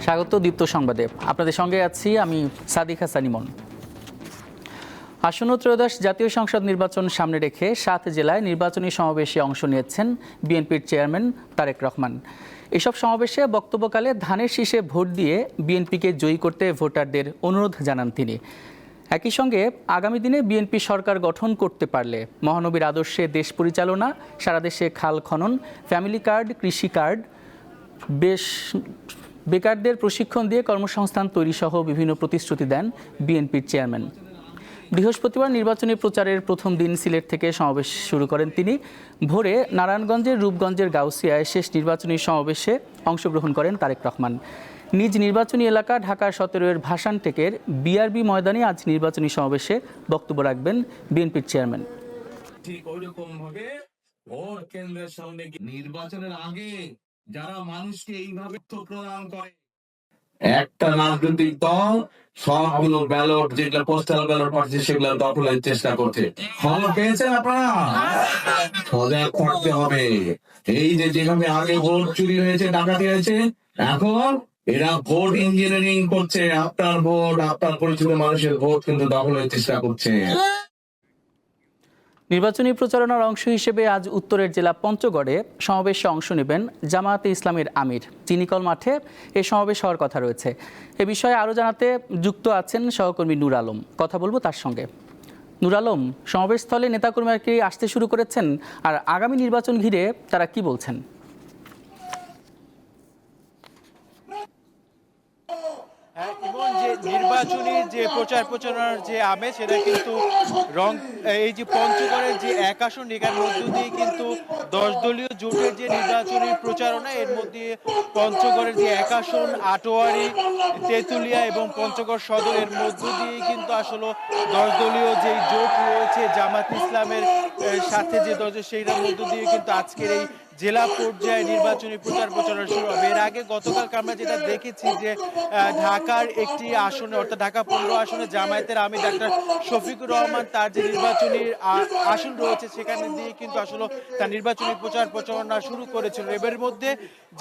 স্বাগত দীপ্ত সংবাদে। আপনাদের সঙ্গে আছি আমি সাদিক হাসান ইমন। আসন্ন ত্রয়োদশ জাতীয় সংসদ নির্বাচন সামনে রেখে 7 জেলায় নির্বাচনী সমাবেশে অংশ নিয়েছেন বিএনপির চেয়ারম্যান তারেক রহমান। এসব সমাবেশে বক্তব্যকালে ধানের শীষে ভোট দিয়ে বিএনপিকে জয়ী করতে ভোটারদের অনুরোধ জানান তিনি। একই সঙ্গে আগামী দিনে বিএনপি সরকার গঠন করতে পারলে মহানবীর আদর্শে দেশ পরিচালনা, সারা দেশে খাল খনন, ফ্যামিলি কার্ড, কৃষি কার্ড, বেকারদের প্রশিক্ষণ দিয়ে কর্মসংস্থান তৈরি সহ বিভিন্ন প্রতিশ্রুতি দেন বিএনপির চেয়ারম্যান। বৃহস্পতিবার নির্বাচনী প্রচারের প্রথম দিন সিলেট থেকে সমাবেশ শুরু করেন তিনি। ভোরে নারায়ণগঞ্জের রূপগঞ্জের গাউসিয়ায় শেষ নির্বাচনী সমাবেশে অংশগ্রহণ করেন তারেক রহমান। নিজ নির্বাচনী এলাকা ঢাকা 17-এর ভাসান টেকের বিআরবি ময়দানে আজ নির্বাচনী সমাবেশে বক্তব্য রাখবেন বিএনপির চেয়ারম্যান। ঠিক ওইরকম ভাবে ভোট কেন্দ্রের সামনে নির্বাচনের আগে যারা মানুষকে এইভাবে প্রদান করে, একটা রাজনৈতিক দল সবগুলো ব্যালট যেগুলো পোস্টাল ব্যালট পাচ্ছে সেগুলো দখলের চেষ্টা করছে। খবর পেয়েছেন আপনারা? সজাগ থাকতে হবে। এই যে যেভাবে আগে ভোট চুরি হয়েছে, ডাকাতি হয়েছে, এখন এরা ভোট ইঞ্জিনিয়ারিং করছে। আপনার ভোট, আপনার পরিচিত মানুষের ভোট কিন্তু দখলের চেষ্টা করছে। নির্বাচনী প্রচারণার অংশ হিসেবে আজ উত্তরের জেলা পঞ্চগড়ে সমাবেশে অংশ নেবেন জামায়াতে ইসলামের আমির। চিনিকল মাঠে এই সমাবেশ হওয়ার কথা রয়েছে। এ বিষয়ে আরও জানাতে যুক্ত আছেন সহকর্মী নূর আলম। কথা বলবো তার সঙ্গে। নূর আলম, সমাবেশস্থলে নেতাকর্মীরা কি আসতে শুরু করেছেন, আর আগামী নির্বাচন ঘিরে তারা কি বলছেন? যে নির্বাচনী যে প্রচারণার যে আমেজ, সেটা কিন্তু এই যে পঞ্চগড়ের যে 1 আসন, এখানের মধ্য দিয়ে কিন্তু 10 দলীয় জোটের যে নির্বাচনী প্রচারণা, এর মধ্যে পঞ্চগড়ের যে 1 আসন আটোয়ারি, তেঁতুলিয়া এবং পঞ্চগড় সদরের মধ্য দিয়ে কিন্তু আসলে 10 দলীয় যে জোট রয়েছে জামাত ইসলামের সাথে, যে 10 সেইটার মধ্য দিয়ে কিন্তু আজকের এই জেলা পর্যায়ে নির্বাচনী প্রচারণা শুরু হবে। এর আগে গতকালকে আমরা যেটা দেখেছি যে ঢাকার একটি আসনে, অর্থাৎ ঢাকা 15 আসনে জামায়াতের আমির ডাক্তার শফিকুর রহমান তার যে নির্বাচনী আসন রয়েছে সেখানে দিয়ে কিন্তু আসলে তার নির্বাচনী প্রচারণা শুরু করেছিল। এর মধ্যে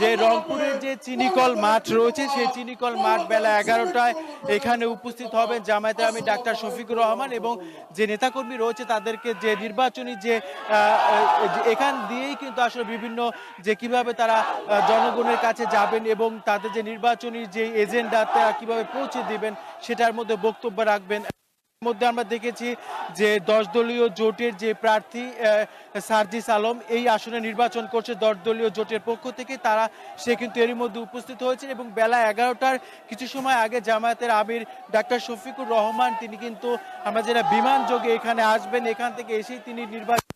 যে রংপুরের যে চিনিকল মাঠ রয়েছে, সেই চিনিকল মাঠ বেলা 11টায় এখানে উপস্থিত হবেন জামায়াতের আমির ডাক্তার শফিকুর রহমান এবং যে নেতাকর্মী রয়েছে তাদেরকে যে নির্বাচনী যে এখান দিয়েই কিন্তু আসলে বিভিন্ন যে কিভাবে তারা জনগণের কাছে যাবেন এবং তাদের যে নির্বাচনী যে এজেন্ডা তারা কিভাবে পৌঁছে দিবেন সেটার মধ্যে বক্তব্য রাখবেন। মধ্যে আমরা দেখেছি যে 10 দলীয় জোটের যে প্রার্থী সার্জিস আলম এই আসনে নির্বাচন করছে 10 দলীয় জোটের পক্ষ থেকে, সে কিন্তু এরই মধ্যে উপস্থিত হয়েছে এবং বেলা 11টার কিছু সময় আগে জামায়াতের আমির ডাক্তার শফিকুর রহমান তিনি কিন্তু আমরা যেটা বিমান যোগে এখানে আসবেন, এখান থেকে এসেই তিনি নির্বাচন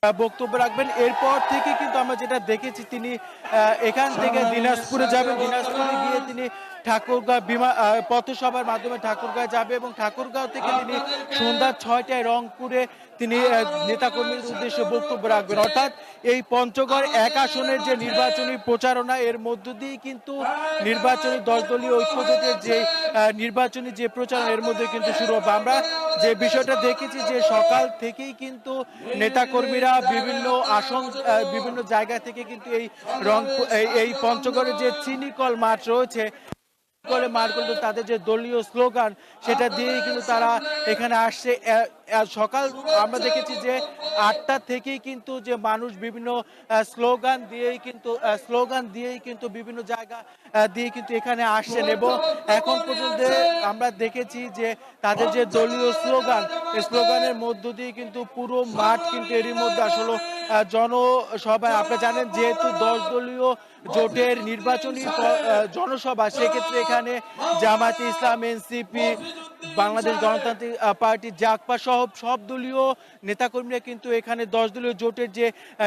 বক্তব্য রাখবেন। এরপর থেকে কিন্তু আমরা যেটা দেখেছি তিনি এখান থেকে দিনাজপুরে যাবেন, দিনাজপুরে গিয়ে তিনি ঠাকুরগাঁও পথসভার মাধ্যমে ঠাকুরগাঁও যাবে এবং ঠাকুরগাঁও থেকে তিনি সন্ধ্যা 6টায় রংপুরে তিনি নেতাকর্মীর উদ্দেশ্যে বক্তব্য রাখবেন। অর্থাৎ এই পঞ্চগড় 1 আসনের যে নির্বাচনী প্রচারণা, এর মধ্য দিয়ে কিন্তু নির্বাচনী 10 দলীয় ঐক্যজোটের যে নির্বাচনী যে প্রচারণা এর মধ্যে কিন্তু শুরু হবে। আমরা যে বিষয়টা দেখেছি যে সকাল থেকেই কিন্তু নেতাকর্মীরা বিভিন্ন আসন বিভিন্ন জায়গা থেকে কিন্তু এই পঞ্চগড়ের যে চিনিকল মাঠ রয়েছে মাঠগুলো তাদের যে দলীয় স্লোগান সেটা দিয়েই কিন্তু তারা এখানে আসছে। সকাল আমরা দেখেছি যে 8টা থেকেই কিন্তু যে মানুষ বিভিন্ন স্লোগান দিয়েই কিন্তু বিভিন্ন জায়গা দিয়ে কিন্তু এখানে আসছেন এবং এখন পর্যন্ত আমরা দেখেছি যে তাদের যে দলীয় স্লোগান, এই স্লোগানের মধ্য দিয়ে কিন্তু পুরো মাঠ কিন্তু এরই মধ্যে আসলে জনসভায়, আপনারা জানেন যেহেতু 10 দলীয় জোটের নির্বাচনী জনসভা, সেক্ষেত্রে এখানে জামায়াতে ইসলাম, এনসিপি, বাংলাদেশ গণতান্ত্রিক পার্টি, জাগপা সহ সব দলীয় নেতাকর্মীরা কিন্তু এখানে 10 দলীয় জোটের যে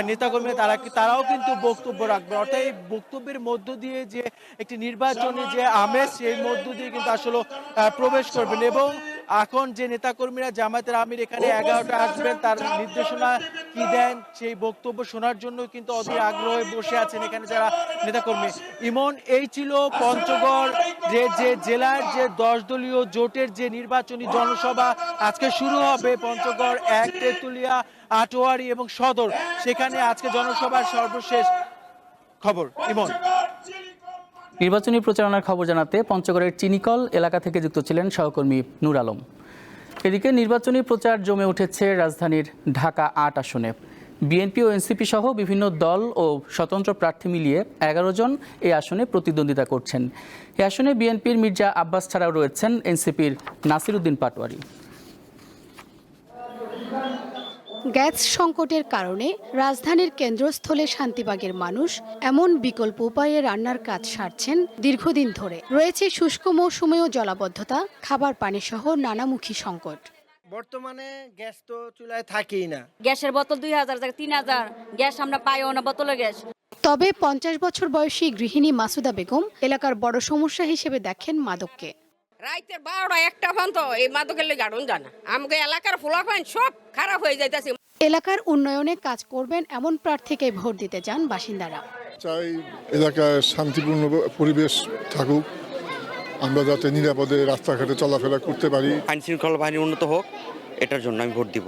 নেতাকর্মীরা তারাও কিন্তু বক্তব্য রাখবে। অর্থাৎ এই বক্তব্যের মধ্য দিয়ে যে একটি নির্বাচনী যে আমেজ, সেই মধ্য দিয়ে কিন্তু আসলে প্রবেশ করবেন এবং এখন যে নেতাকর্মীরা জামায়াতের আমির এখানে 11টা আসবেন, তার নির্দেশনা কি দেন সেই বক্তব্য শোনার জন্য কিন্তু অধীর আগ্রহে বসে আছেন এখানে যারা নেতাকর্মী। ইমন, এই ছিল পঞ্চগড় যে জেলার যে 10 দলীয় জোটের যে নির্বাচনী জনসভা আজকে শুরু হবে পঞ্চগড় 1, তেঁতুলিয়া, আটোয়ারি এবং সদর, সেখানে আজকে জনসভার সর্বশেষ খবর। ইমন। নির্বাচনী প্রচারণার খবর জানাতে পঞ্চগড়ের চিনিকল এলাকা থেকে যুক্ত ছিলেন সহকর্মী নূর আলম। এদিকে নির্বাচনী প্রচার জমে উঠেছে রাজধানীর ঢাকা ৮ আসনে। বিএনপি ও এনসিপি সহ বিভিন্ন দল ও স্বতন্ত্র প্রার্থী মিলিয়ে ১১ জন এই আসনে প্রতিদ্বন্দ্বিতা করছেন। এই আসনে বিএনপির মির্জা আব্বাস ছাড়াও রয়েছেন এনসিপির নাসিরউদ্দিন পাটোয়ারি। গ্যাস সংকটের কারণে রাজধানীর কেন্দ্রস্থলে শান্তিবাগের মানুষ এমন বিকল্প উপায়ে রান্নার কাজ সারছেন দীর্ঘদিন ধরে। রয়েছে শুষ্ক মৌসুমেও জলাবদ্ধতা, খাবার পানি সহ নানামুখী সংকট। বর্তমানে গ্যাস তো চুলায় থাকেই না। গ্যাসের বোতল 2000 থেকে 3000, গ্যাস আমরা পাইও না, বোতলের গ্যাস। তবে ৫০ বছর বয়সী গৃহিণী মাসুদা বেগম এলাকার বড় সমস্যা হিসেবে দেখেন মাদককে। রাইতের ১২টা ১টা পর্যন্ত এই মাদকের লেগে গাড়ন জানা আমাকে এলাকার ফলাফল সব খারাপ হয়ে যাইতেছে। এলাকার উন্নয়নে কাজ করবেন এমন প্রার্থীকে ভোট দিতে যান বাসিন্দারা। চাই এলাকায় শান্তিপূর্ণ পরিবেশ থাকুক, আমরা যাতে নিরাপদে রাস্তাঘাটে চলাফেরা করতে পারি। আইন শৃঙ্খলা বাহিনী উন্নত হোক, এটার জন্য আমি ভোট দিব।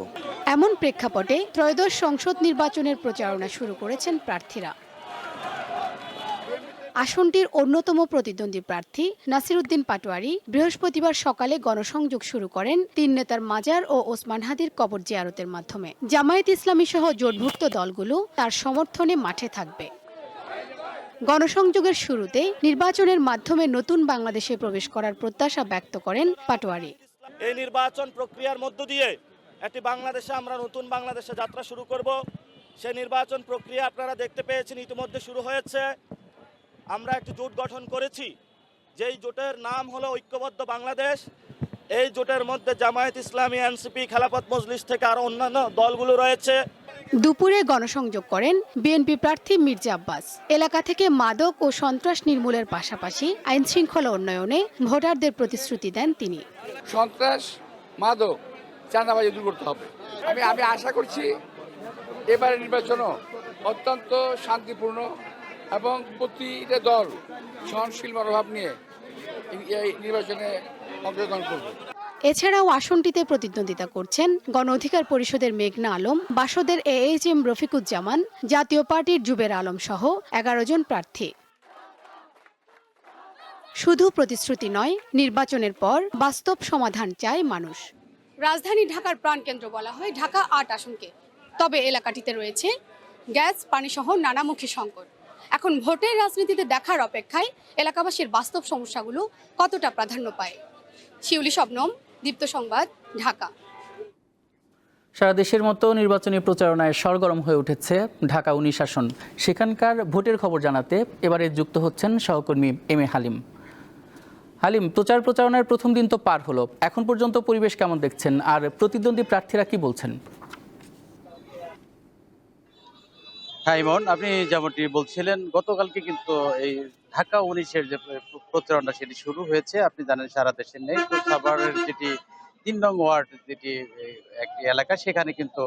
এমন প্রেক্ষাপটে ত্রয়োদশ সংসদ নির্বাচনের প্রচারণা শুরু করেছেন প্রার্থীরা। আসনটির অন্যতম প্রতিদ্বন্দ্বী প্রার্থী নাসিরউদ্দিন পাটোয়ারি বৃহস্পতিবার সকালে গণসংযোগ শুরু করেন ৩ নেতার মাজার ও ওসমান হাদির কবর জিয়ারতের মাধ্যমে। জামায়াত ইসলামী সহ জোটভুক্ত দলগুলো তার সমর্থনে মাঠে থাকবে। গণসংযোগের শুরুতে নির্বাচনের মাধ্যমে নতুন বাংলাদেশে প্রবেশ করার প্রত্যাশা ব্যক্ত করেন পাটোয়ারি। এই নির্বাচন প্রক্রিয়ার মধ্য দিয়ে একটি বাংলাদেশে আমরা নতুন বাংলাদেশে যাত্রা শুরু করব। সেই নির্বাচন প্রক্রিয়া আপনারা দেখতে পেয়েছেন ইতিমধ্যে শুরু হয়েছে। আমরা একটি জোট গঠন করেছি, যেই জোটের নাম হলো ঐক্যবদ্ধ বাংলাদেশ। এই জোটের মধ্যে জামায়াত ইসলামী, এনসিপি, খেলাফত মজলিস থেকে আরো অন্যান্য দলগুলো রয়েছে। দুপুরে গণসংযোগ করেন বিএনপি প্রার্থী মির্জা আব্বাস। এলাকা থেকে মাদক ও সন্ত্রাস নির্মূলের পাশাপাশি আইন শৃঙ্খলা উন্নয়নে ভোটারদের প্রতিশ্রুতি দেন তিনি। সন্ত্রাস, মাদক, চাঁদাবাজি দূর করতে হবে। আমি আশা করছি এবারের নির্বাচনও অত্যন্ত শান্তিপূর্ণ এবং প্রতিটা দল সহনশীল মনোভাব নিয়ে এই নির্বাচনে অংশগ্রহণ করবে। এছাড়াও আসনটিতে প্রতিদ্বন্দ্বিতা করছেন গণ অধিকার পরিষদের মেঘনা আলম, বাসদের AHM রফিকুজ্জামান, জাতীয় পার্টির জুবের আলম সহ ১১ জন প্রার্থী। শুধু প্রতিশ্রুতি নয়, নির্বাচনের পর বাস্তব সমাধান চায় মানুষ। রাজধানী ঢাকার প্রাণকেন্দ্র বলা হয় ঢাকা ৮ আসনকে। তবে এলাকাটিতে রয়েছে গ্যাস, পানি সহ নানামুখী সংকট। এখন ভোটের রাজনীতিতে দেখার অপেক্ষায় এলাকাবাসীর বাস্তব সমস্যাগুলো কতটা প্রাধান্য পায়। শিউলি শবনম, দীপ্ত সংবাদ, ঢাকা। সারা দেশের মতো নির্বাচনী প্রচারণায় সরগরম হয়ে উঠেছে ঢাকা ১৯ আসন। সেখানকার ভোটের খবর জানাতে এবারে যুক্ত হচ্ছেন সহকর্মী MA হালিম। হালিম, প্রচারণার প্রথম দিন তো পার হলো, এখন পর্যন্ত পরিবেশ কেমন দেখছেন আর প্রতিদ্বন্দ্বী প্রার্থীরা কি বলছেন? হ্যাঁ ইমন, আপনি যেমনটি বলছিলেন, গতকালকে কিন্তু এই ঢাকা ১৯-এর যে প্রচারণা সেটি শুরু হয়েছে। আপনি জানেন সারা দেশে নেই, তো সাভারের যেটি ৩ নং ওয়ার্ড যেটি একটি এলাকা, সেখানে কিন্তু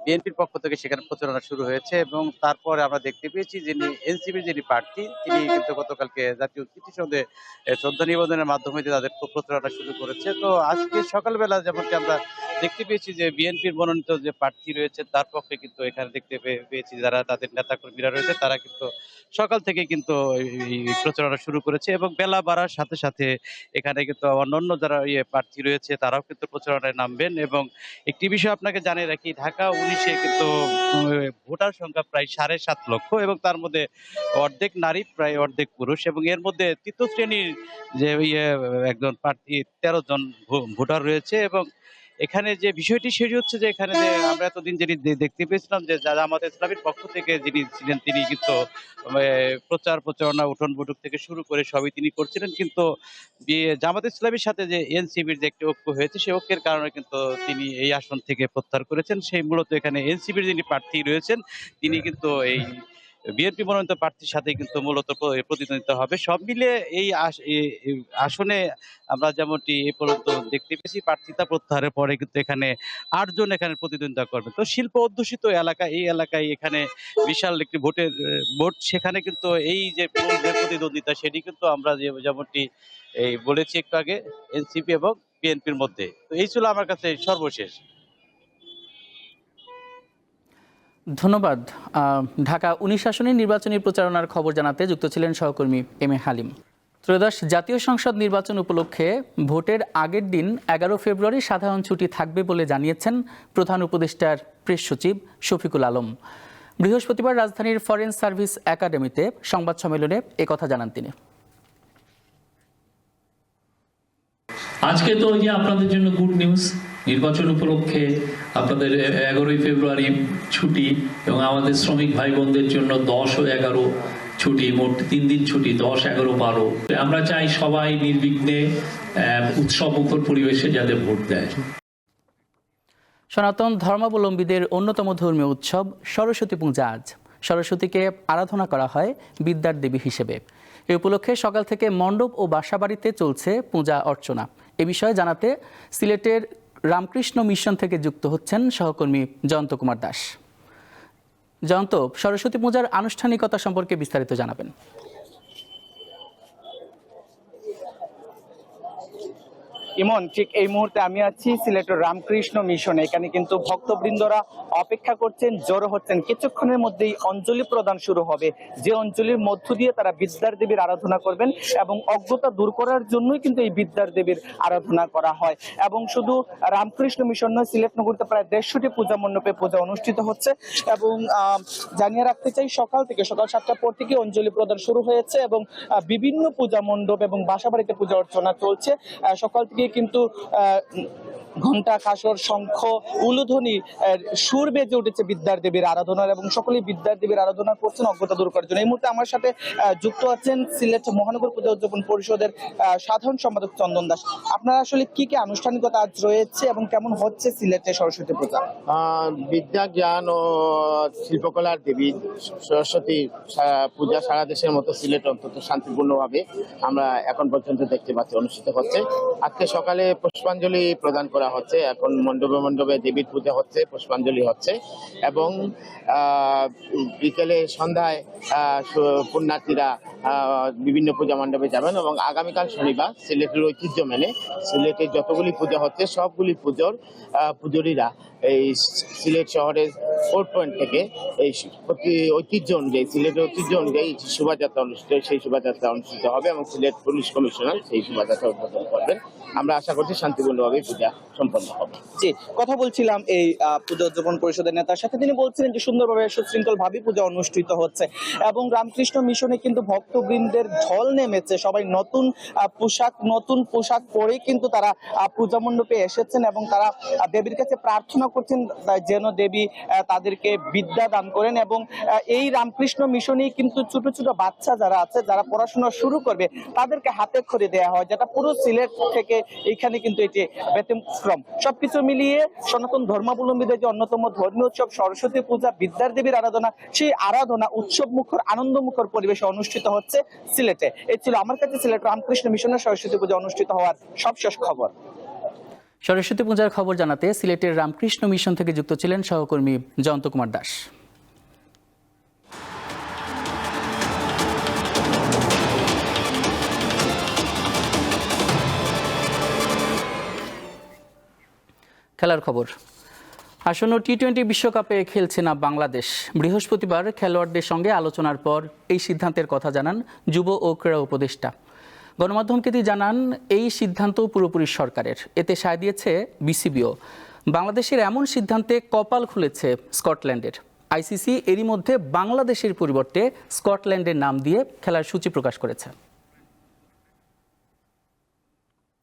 বিএনপির পক্ষ থেকে সেখানে প্রচারণা শুরু হয়েছে এবং তারপরে আমরা দেখতে পেয়েছি যিনি এনসিপির যিনি প্রার্থী তিনি কিন্তু গতকালকে জাতীয় স্মৃতিসৌধে শ্রদ্ধা নিবেদনের মাধ্যমে তাদের প্রচারণা শুরু করেছে। তো আজকে সকালবেলা যেমনটি আমরা দেখতে পেয়েছি যে বিএনপির মনোনীত যে প্রার্থী রয়েছে তার পক্ষে কিন্তু এখানে দেখতে পেয়েছি যারা তাদের নেতাকর্মীরা রয়েছে তারা কিন্তু সকাল থেকে কিন্তু এই প্রচারণা শুরু করেছে এবং বেলা বাড়ার সাথে সাথে এখানে কিন্তু অন্যান্য যারা প্রার্থী রয়েছে তারাও কিন্তু প্রচারণায় নামবেন। এবং একটি বিষয় আপনাকে জানিয়ে রাখি, ঢাকা ১৯-এ কিন্তু ভোটার সংখ্যা প্রায় ৭.৫ লক্ষ এবং তার মধ্যে অর্ধেক নারী, প্রায় অর্ধেক পুরুষ এবং এর মধ্যে তৃতীয় শ্রেণীর যে একজন প্রার্থী ১৩ জন ভোটার রয়েছে। এবং এখানে যে বিষয়টি সেটি হচ্ছে যে এখানে যে আমরা এতদিন যিনি দেখতে পেয়েছিলাম যে জামায়াত ইসলামীর পক্ষ থেকে যিনি ছিলেন তিনি কিন্তু প্রচারণা উঠোন বৈঠক থেকে শুরু করে সবই তিনি করছিলেন, কিন্তু জামায়াত ইসলামীর সাথে যে এনসিপির যে একটি ঐক্য হয়েছে সেই ঐক্যের কারণে কিন্তু তিনি এই আসন থেকে প্রত্যাহার করেছেন। সেই মূলত এখানে এনসিপির যিনি প্রার্থী রয়েছেন তিনি কিন্তু এই বিএনপি মনোনীত প্রার্থীর সাথে কিন্তু মূলত প্রতিদ্বন্দ্বিতা হবে। সব মিলে এই আসনে আমরা যেমনটি এ পর্যন্ত দেখতে পেয়েছি প্রার্থিতা প্রত্যাহারের পরে কিন্তু এখানে ৮ জন এখানে প্রতিদ্বন্দ্বিতা করবে। তো শিল্প অধ্যুষিত এলাকা, এই এলাকায় এখানে বিশাল একটি ভোট, সেখানে কিন্তু এই যে প্রতিদ্বন্দ্বিতা সেটি কিন্তু আমরা যেমনটি এই বলেছি একটু আগে এনসিপি এবং বিএনপির মধ্যে। তো এই ছিল আমার কাছে সর্বশেষ। ধন্যবাদ। ঢাকা 19 আসনের নির্বাচনী প্রচারণার খবর জানাতে যুক্ত ছিলেন সহকর্মী এম এ হালিম। ত্রয়োদশ জাতীয় সংসদ নির্বাচন উপলক্ষে ভোটের আগের দিন 11 ফেব্রুয়ারি সাধারণ ছুটি থাকবে বলে জানিয়েছেন প্রধান উপদেষ্টার প্রেস সচিব শফিকুল আলম। বৃহস্পতিবার রাজধানীর ফরেন সার্ভিস একাডেমিতে সংবাদ সম্মেলনে একথা জানান তিনি। আজকে তো ওই যে আপনাদের জন্য গুড নিউজ, নির্বাচন উপলক্ষে আপনাদের 11 ফেব্রুয়ারি ছুটি এবং আমাদের শ্রমিক ভাই বোনদের জন্য 10 ও 11 ছুটি, মোট 3 দিন ছুটি, 10, 11, 12। আমরা চাই সবাই নির্বিঘ্নে উৎসব মুখর পরিবেশে যাতে ভোট দেয়। সনাতন ধর্মাবলম্বীদের অন্যতম ধর্মীয় উৎসব সরস্বতী পূজা আজ। সরস্বতীকে আরাধনা করা হয় বিদ্যার দেবী হিসেবে। এ উপলক্ষে সকাল থেকে মণ্ডপ ও বাসাবাড়িতে চলছে পূজা অর্চনা। এ বিষয়ে জানাতে সিলেটের রামকৃষ্ণ মিশন থেকে যুক্ত হচ্ছেন সহকর্মী জয়ন্ত কুমার দাস। জয়ন্ত, সরস্বতী পূজার আনুষ্ঠানিকতা সম্পর্কে বিস্তারিত জানাবেন। ইমন, ঠিক এই মুহূর্তে আমি আছি সিলেটের রামকৃষ্ণ মিশনে। এখানে কিন্তু ভক্তবৃন্দরা অপেক্ষা করছেন, জড়ো হচ্ছেন। কিছুক্ষণের মধ্যেই অঞ্জলি প্রদান শুরু হবে, যে অঞ্জলির মধ্য দিয়ে তারা বিদ্যার দেবীর আরাধনা করবেন এবং অজ্ঞতা দূর করার জন্যই কিন্তু এই বিদ্যার দেবীর আরাধনা করা হয়। এবং শুধু রামকৃষ্ণ মিশন নয়, সিলেট নগরীতে প্রায় 150টি পূজা মণ্ডপে পূজা অনুষ্ঠিত হচ্ছে। এবং জানিয়ে রাখতে চাই, সকাল 7টার পর থেকে অঞ্জলি প্রদান শুরু হয়েছে এবং বিভিন্ন পূজা মণ্ডপ এবং বাসাবাড়িতে পূজা অর্চনা চলছে। সকাল থেকে কিন্তু ঘণ্টা, কাসর, শঙ্খ, উলুধ্বনি সুর বেজে উঠেছে বিদ্যার দেবীর আরাধনার এবং সকলেই বিদ্যার দেবীর আরাধনা করছেন অজ্ঞতা দূর করার জন্য। এই মুহূর্তে আমার সাথে যুক্ত আছেন সিলেট মহানগর পূজা উদযাপন পরিষদের সাধারণ সম্পাদক চন্দন দাস। আপনারা আসলে কি কি আনুষ্ঠানিকতা আজ রয়েছে এবং কেমন হচ্ছে সিলেটে সরস্বতী পূজা? বিদ্যা, জ্ঞান ও শিল্পকলার দেবী সরস্বতী পূজা সারা দেশের মতো সিলেট অন্তত শান্তিপূর্ণভাবে আমরা এখন পর্যন্ত দেখতে পাচ্ছি অনুষ্ঠিত হচ্ছে। আজকে সকালে পুষ্পাঞ্জলি প্রদান করা হচ্ছে, এখন মণ্ডপে মণ্ডপে দেবীর পূজা হচ্ছে, পুষ্পাঞ্জলি হচ্ছে এবং বিকেলে সন্ধ্যায় পুণ্যার্থীরা বিভিন্ন পূজা মণ্ডপে যাবেন। এবং আগামীকাল শনিবার সিলেটের ঐতিহ্য মেনে সিলেটে যতগুলি পূজা হচ্ছে সবগুলি পুজোরীরা এই সিলেট শহরের 4 পয়েন্ট থেকে এই ঐতিহ্য অনুযায়ী, সিলেটের ঐতিহ্য অনুযায়ী শোভাযাত্রা অনুষ্ঠিত, সেই শোভাযাত্রা অনুষ্ঠিত হবে এবং সিলেট পুলিশ কমিশনার সেই শোভাযাত্রা উদ্বোধন করবেন। আমরা আশা করছি শান্তিপূর্ণভাবে পূজা সম্পন্ন হবে। জি, কথা বলছিলাম এই পূজা উদযাপন পরিষদের নেতার সাথে। তিনি বলছিলেন যে সুন্দরভাবে সুশৃঙ্খলভাবে পূজা অনুষ্ঠিত হচ্ছে এবং রামকৃষ্ণ মিশনে কিন্তু ভক্তবৃন্দের ঢল নেমেছে। সবাই নতুন পোশাক পরে কিন্তু তারা পূজা মণ্ডপে এসেছেন এবং তারা দেবীর কাছে প্রার্থনা করছেন যেন দেবী তাদেরকে বিদ্যা দান করেন। এবং এই রামকৃষ্ণ মিশনেই কিন্তু ছোট ছোট বাচ্চা যারা আছে, যারা পড়াশোনা শুরু করবে, তাদেরকে হাতে খড়ি দেওয়া হয়, যেটা পুরো সিলেট থেকে এখানে কিন্তু এটি ব্যতিক্রম। সবকিছু মিলিয়ে সনাতন ধর্মাবলম্বীদের যে অন্যতম ধর্মীয় উৎসব সরস্বতী পূজা, বিদ্যার দেবীর আরাধনা, সেই আরাধনা উৎসব মুখর, আনন্দ মুখর পরিবেশে অনুষ্ঠিত হচ্ছে সিলেটে। এই ছিল আমার কাছে সিলেট রামকৃষ্ণ মিশনের সরস্বতী পূজা অনুষ্ঠিত হওয়ার সবশেষ খবর। সরস্বতী পূজার খবর জানাতে সিলেটের রামকৃষ্ণ মিশন থেকে যুক্ত ছিলেন সহকর্মী জয়ন্ত কুমার দাস। খেলার খবর। আসন্ন টি-20 বিশ্বকাপে খেলছে না বাংলাদেশ। বৃহস্পতিবার খেলোয়াড়দের সঙ্গে আলোচনার পর এই সিদ্ধান্তের কথা জানান যুব ও ক্রীড়া উপদেষ্টা। গণমাধ্যমকে তিনি জানান, এই সিদ্ধান্ত পুরোপুরি সরকারের, এতে সায় দিয়েছে বিসিবিও। বাংলাদেশের এমন সিদ্ধান্তে কপাল খুলেছে স্কটল্যান্ডের। আইসিসি এরই মধ্যে বাংলাদেশের পরিবর্তে স্কটল্যান্ডের নাম দিয়ে খেলার সূচি প্রকাশ করেছে।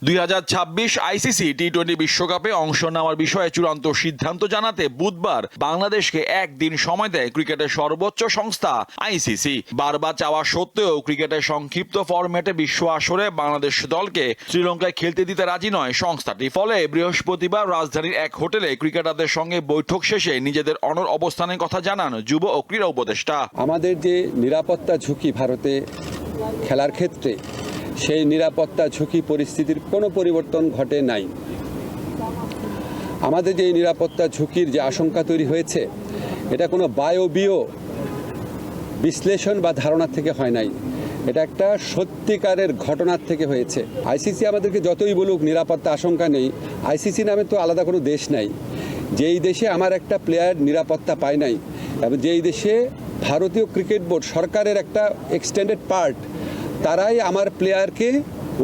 2026 আইসিসি টি-20 বিশ্বকাপে অংশ নেওয়ার বিষয়ে চূড়ান্ত সিদ্ধান্ত জানাতে বুধবার বাংলাদেশকে একদিন সময় দেয় ক্রিকেটের সর্বোচ্চ সংস্থা আইসিসি। বারবার চাওয়া সত্ত্বেও ক্রিকেটের সংক্ষিপ্ত ফরম্যাটে বিশ্ব আসরে বাংলাদেশ দলকে শ্রীলঙ্কায় খেলতে দিতে রাজি নয় সংস্থাটি। ফলে বৃহস্পতিবার রাজধানীর এক হোটেলে ক্রিকেটারদের সঙ্গে বৈঠক শেষে নিজেদের অনড় অবস্থানের কথা জানান যুব ও ক্রীড়া উপদেষ্টা। আমাদের যে নিরাপত্তা ঝুঁকি ভারতে খেলার ক্ষেত্রে, সেই নিরাপত্তা ঝুঁকি পরিস্থিতির কোনো পরিবর্তন ঘটে নাই। আমাদের যে নিরাপত্তা ঝুঁকির যে আশঙ্কা তৈরি হয়েছে, এটা কোনো বায়বীয় বিশ্লেষণ বা ধারণা থেকে হয় নাই, এটা একটা সত্যিকারের ঘটনার থেকে হয়েছে। আইসিসি আমাদেরকে যতই বলুক নিরাপত্তা আশঙ্কা নেই, আইসিসি নামে তো আলাদা কোনো দেশ নাই। যেই দেশে আমার একটা প্লেয়ার নিরাপত্তা পায় নাই, এবং যেই দেশে ভারতীয় ক্রিকেট বোর্ড সরকারের একটা এক্সটেন্ডেড পার্ট, তারাই আমার প্লেয়ারকে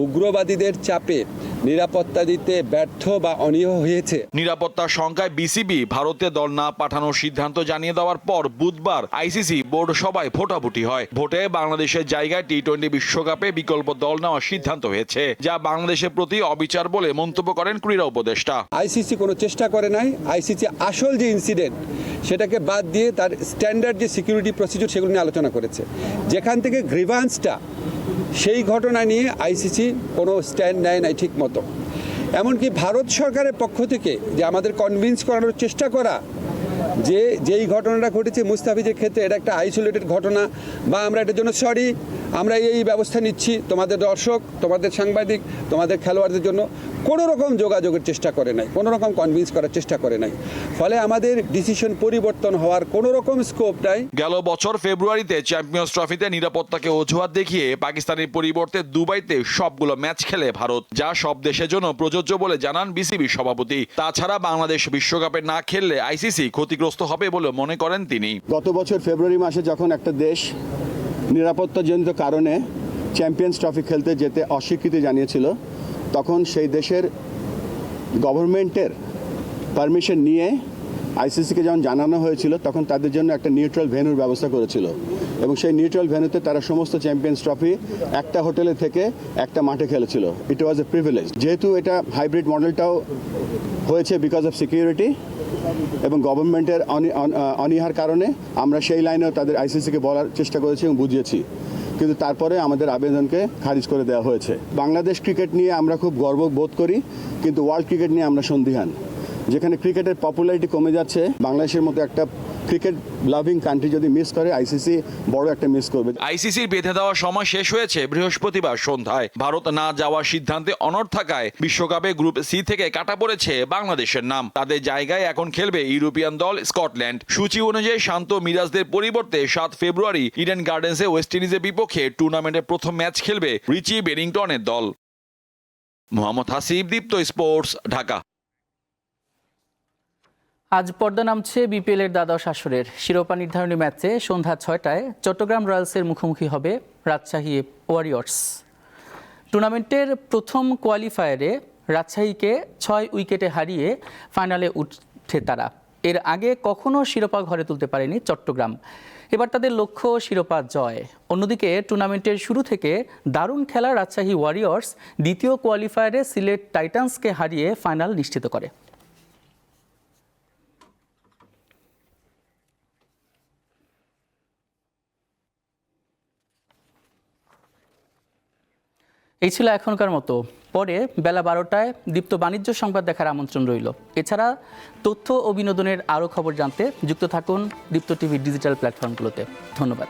উগ্রবাদীদের চাপে নিরাপত্তা দিতে ব্যর্থ বা অনীহ হয়েছে। নিরাপত্তার শঙ্কায় বিসিবি ভারতে দল না পাঠানোর সিদ্ধান্ত জানিয়ে দেওয়ার পর বুধবার আইসিসি বোর্ড সভায় ভোটাভুটি হয়। ভোটে বাংলাদেশের জায়গায় টি-20 বিশ্বকাপে বিকল্প দল নেওয়ার সিদ্ধান্ত হয়েছে, যা বাংলাদেশের প্রতি অবিচার বলে মন্তব্য করেন ক্রীড়া উপদেষ্টা। আইসিসি কোনো চেষ্টা করে নাই। আইসিসি আসল যে ইনসিডেন্ট সেটাকে বাদ দিয়ে তার স্ট্যান্ডার্ড যে সিকিউরিটি প্রসিডিউর সেগুলো নিয়ে আলোচনা করেছে। যেখান থেকে গ্রিভান্সটা, সেই ঘটনা নিয়ে আইসিসি কোনো স্ট্যান্ড নেয় নাই ঠিক মতো। এমনকি ভারত সরকারের পক্ষ থেকে যে আমাদের কনভিন্স করানোর চেষ্টা করা যে যেই ঘটনাটা ঘটেছে মুস্তাফিজের ক্ষেত্রে এটা একটা আইসোলেটেড ঘটনা, বা আমরা এটার জন্য সরি, আমরা এই ব্যবস্থা নিচ্ছি, তোমাদের দর্শক, তোমাদের সাংবাদিক, তোমাদের খেলোয়াড়দের জন্য কোনো রকম যোগাযোগের চেষ্টা করে নাই, কোনো রকম কনভিন্স করার চেষ্টা করে নাই। ফলে আমাদের ডিসিশন পরিবর্তন হওয়ার কোনো রকম স্কোপ নাই। গেল বছর ফেব্রুয়ারিতে চ্যাম্পিয়ন্স ট্রফিতে নিরাপত্তাকে অজুহাত দেখিয়ে পাকিস্তানের পরিবর্তে দুবাইতে সবগুলো ম্যাচ খেলে ভারত, যা সব দেশের জন্য প্রযোজ্য বলে জানান বিসিবি সভাপতি। তাছাড়া বাংলাদেশ বিশ্বকাপে না খেললে আইসিসি ক্ষতিগ্রস্ত হবে বলে মনে করেন তিনি। গত বছর ফেব্রুয়ারি মাসে যখন একটা দেশ নিরাপত্তাজনিত কারণে চ্যাম্পিয়ন্স ট্রফি খেলতে যেতে অস্বীকৃতি জানিয়েছিল, তখন সেই দেশের গভর্নমেন্টের পারমিশন নিয়ে আইসিসিকে যখন জানানো হয়েছিল, তখন তাদের জন্য একটা নিউট্রাল ভেন্যুর ব্যবস্থা করেছিল, এবং সেই নিউট্রাল ভেন্যুতে তারা সমস্ত চ্যাম্পিয়ন্স ট্রফি একটা হোটেলে থেকে একটা মাঠে খেলেছিল। ইট ওয়াজ এ প্রিভিলেজ। যেহেতু এটা হাইব্রিড মডেলটাও হয়েছে বিকজ অফ সিকিউরিটি এবং গভর্নমেন্টের অনীহার কারণে, আমরা সেই লাইনেও তাদের আইসিসিকে বলার চেষ্টা করেছি এবং বুঝিয়েছি, কিন্তু তারপরে আমাদের আবেদনকে খারিজ করে দেওয়া হয়েছে। বাংলাদেশ ক্রিকেট নিয়ে আমরা খুব গর্ববোধ করি, কিন্তু ওয়ার্ল্ড ক্রিকেট নিয়ে আমরা সন্দিহান। যেখানে ক্রিকেটের পপুলারিটি কমে যাচ্ছে, বাংলাদেশের মতো একটা ক্রিকেট লাভিং কান্ট্রি যদি মিস করে, আইসিসি বড় একটা মিস করবে। আইসিসির বেঁধে দেওয়ার সময় শেষ হয়েছে বৃহস্পতিবার সন্ধ্যায়। ভারত না যাওয়ার সিদ্ধান্তে অনড় থাকায় বিশ্বকাপে গ্রুপ সি থেকে কাটা পড়েছে বাংলাদেশের নাম। তাদের জায়গায় এখন খেলবে ইউরোপিয়ান দল স্কটল্যান্ড। সূচি অনুযায়ী শান্ত মিরাজদের পরিবর্তে 7 ফেব্রুয়ারি ইডেন গার্ডেন্সে ওয়েস্ট ইন্ডিজের বিপক্ষে টুর্নামেন্টের প্রথম ম্যাচ খেলবে রিচি বেরিংটনের দল। মোহাম্মদ হাসিব, দীপ্ত স্পোর্টস, ঢাকা। আজ পর্দা নামছে বিপিএল এর দ্বাদশ আসরের শিরোপা নির্ধারণী ম্যাচে সন্ধ্যা 6টায় চট্টগ্রাম রয়্যালসের মুখোমুখি হবে রাজশাহী ওয়ারিয়র্স। টুর্নামেন্টের প্রথম কোয়ালিফায়ারে রাজশাহীকে 6 উইকেটে হারিয়ে ফাইনালে উঠে তারা। এর আগে কখনো শিরোপা ঘরে তুলতে পারেনি চট্টগ্রাম। এবার তাদের লক্ষ্য শিরোপা জয়। অন্যদিকে টুর্নামেন্টের শুরু থেকে দারুণ খেলা রাজশাহী ওয়ারিয়র্স দ্বিতীয় কোয়ালিফায়ারে সিলেট টাইটান্সকে হারিয়ে ফাইনাল নিশ্চিত করে। এই ছিল এখনকার মতো। পরে বেলা 12টায় দীপ্ত বাণিজ্য সংবাদ দেখার আমন্ত্রণ রইল। এছাড়া তথ্য ও বিনোদনের আরও খবর জানতে যুক্ত থাকুন দীপ্ত টিভির ডিজিটাল প্ল্যাটফর্মগুলোতে। ধন্যবাদ।